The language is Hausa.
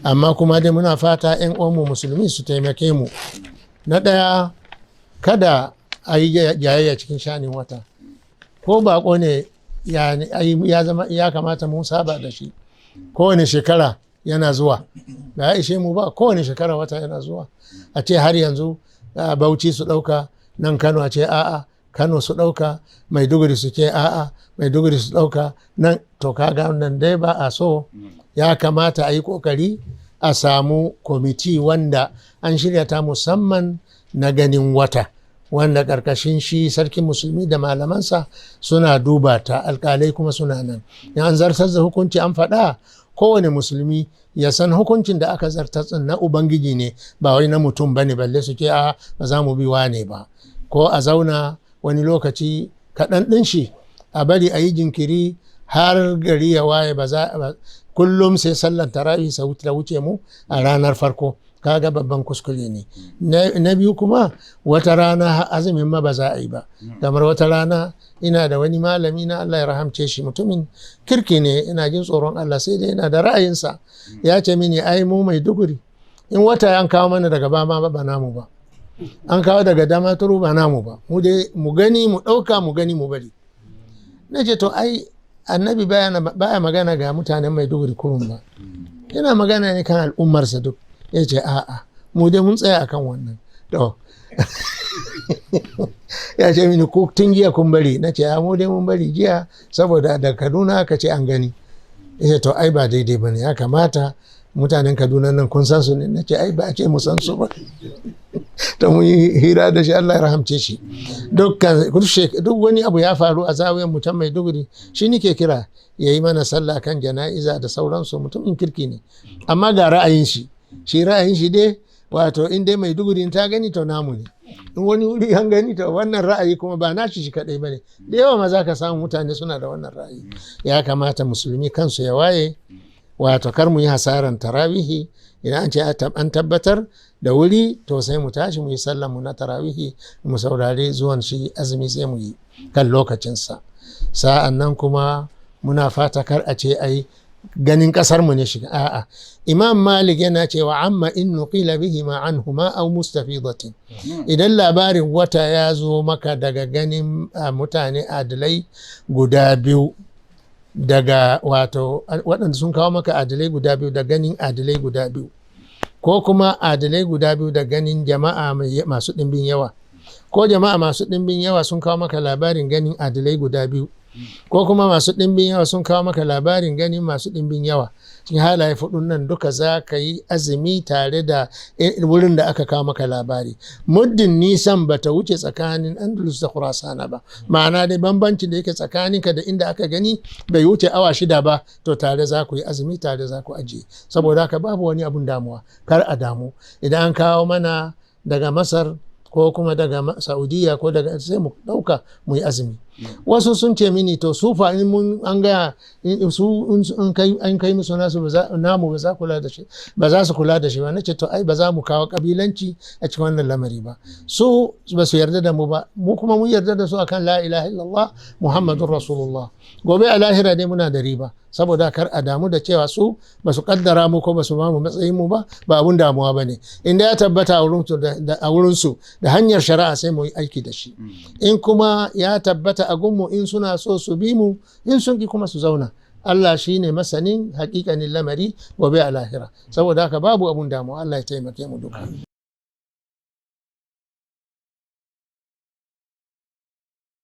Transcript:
amma kuma dai muna fata 'yan uwanmu musulmi su taimake mu. Na ɗaya, kada a yi jayayya cikin shanin wata, ko baƙo ne ya zama ya kamata mu saba da shi. Kowane shekara yana zuwa, ba ya ishe mu ba, kowane shekara wata yana zuwa. A ce har yanzu Bauchi su ɗauka, nan Kano a ce a'a, Kano su ɗauka, Maiduguri su ce a'a, Maiduguri su ɗauka nan. To kaga nan dai ba a so. Ya kamata a yi ƙoƙari a samu kwamiti wanda an shirya ta musamman na ganin wata, wanda ƙarƙashin shi sarkin musulmi da malamansa suna duba ta, alƙalai kuma suna nan. In an zartar da hukunci an faɗa, kowane musulmi ya san hukuncin da aka zartar na Ubangiji ne, ba wai na mutum ba ne, balle su ce a ba za mu bi wane ba. Ko a zauna wani lokaci kaɗan ɗin shi, a bari a yi jinkiri har gari ya waye, kullum sai sallan tarawih ta wuce mu a ranar farko. Kaga babban kuskure ne. Na biyu kuma, wata rana azumin ma ba za a yi ba. Kamar wata rana ina da wani malami na, Allah ya rahamce shi, mutumin kirki ne, ina jin tsoron Allah, sai dai yana da ra'ayinsa. Ya ce mini ai mu Maiduguri in wata an kawo mana daga Bama ba namu ba, an kawo daga Damaturu ba namu ba, mu dai mu gani mu ɗauka, mu gani mu bari. Na ce to ai annabi baya magana ga mutanen Maiduguri kurun ba, yana magana ne kan al'ummarsa duk. Ya ce a'a, mu dai mun tsaya akan wannan. To ya ce mini ko tun jiya kun bari? Na ce mu dai mun bari jiya, saboda da Kaduna aka ce an gani. Ya ce to ai ba daidai ba ne, ya kamata mutanen Kaduna nan kun san su ne. Na ce ai ba a ce mu san su ba. To mun yi hira da shi, Allah ya rahamce shi. Duk wani abu ya faru a zawiyar mutum Maiduguri, shi nike kira ya yi mana sallah kan jana'iza da sauransu. Mutumin kirki ne, amma ga ra'ayin shi. Shi ra'ayin shi dai, wato in dai Maiduguri ta gani to namu ne, in wani wuri an gani to wannan ra'ayi kuma ba nashi shi kadai bane, da yawa ma za ka samu mutane suna da wannan ra'ayi. Ya kamata musulmi kansu ya waye, wato kar mu yi hasaran tarawihi. Idan an ce an tabbatar da wuri, to sai mu tashi mu yi sallar mu na tarawihi, mu saurari zuwan shi azumi, sai mu yi kan lokacinsa. Sa'an nan kuma muna fata kar a ce ai ganin kasar mu ne shiga, a'a. Imam Malik yana cewa amma in nuqila bihi ma anhuma aw mustafidatin, idan labarin wata ya zo maka daga ganin mutane adalai guda biyu, daga wato waɗanda sun kawo maka adalai guda biyu da ganin adalai guda biyu, ko kuma adalai guda biyu da ganin jama'a masu ɗimbin yawa, ko jama'a masu ɗimbin yawa sun kawo maka labarin ganin adalai guda biyu, ko kuma masu ɗimbin yawa sun kawo maka labarin ganin masu ɗimbin yawa. Cikin halaye fuɗun nan duka za ka yi azumi tare da wurin da aka kawo maka labari, muddin nisan ba ta wuce tsakanin Andalus da Khurasana ba. Ma'ana dai bambancin da yake tsakaninka da inda aka gani bai wuce awa 6 ba, to tare za ku yi azumi, tare za ku ajiye. Saboda haka babu wani abun damuwa, kar a damu. Idan an kawo mana daga Masar ko kuma daga Saudiya ko daga, sai mu ɗauka mu yi azumi. Wasu sun ce mini to su fa in mun an gaya su an kai musu nasu namu ba za kula da shi, ba za su kula da shi ba. Nace to ai ba za mu kawo kabilanci a cikin wannan lamari ba. Su ba su yarda da mu ba, mu kuma mun yarda da su akan la ilaha illallah Muhammadur Rasulullah. Gobe a lahira dai muna da riba, saboda kar a damu da cewa su ba su kaddara mu ko ba su ba mu matsayin mu ba abun damuwa ba ne. Inda ya tabbata a wurinsu da hanyar shari'a, sai mu yi aiki da shi. In kuma ya tabbata a gunmu, in suna so su bi mu, in sun ki kuma su zauna. Allah shi ne masanin hakikanin lamari gobe a lahira. Saboda haka babu abun damuwa. Allah ya taimake mu duka.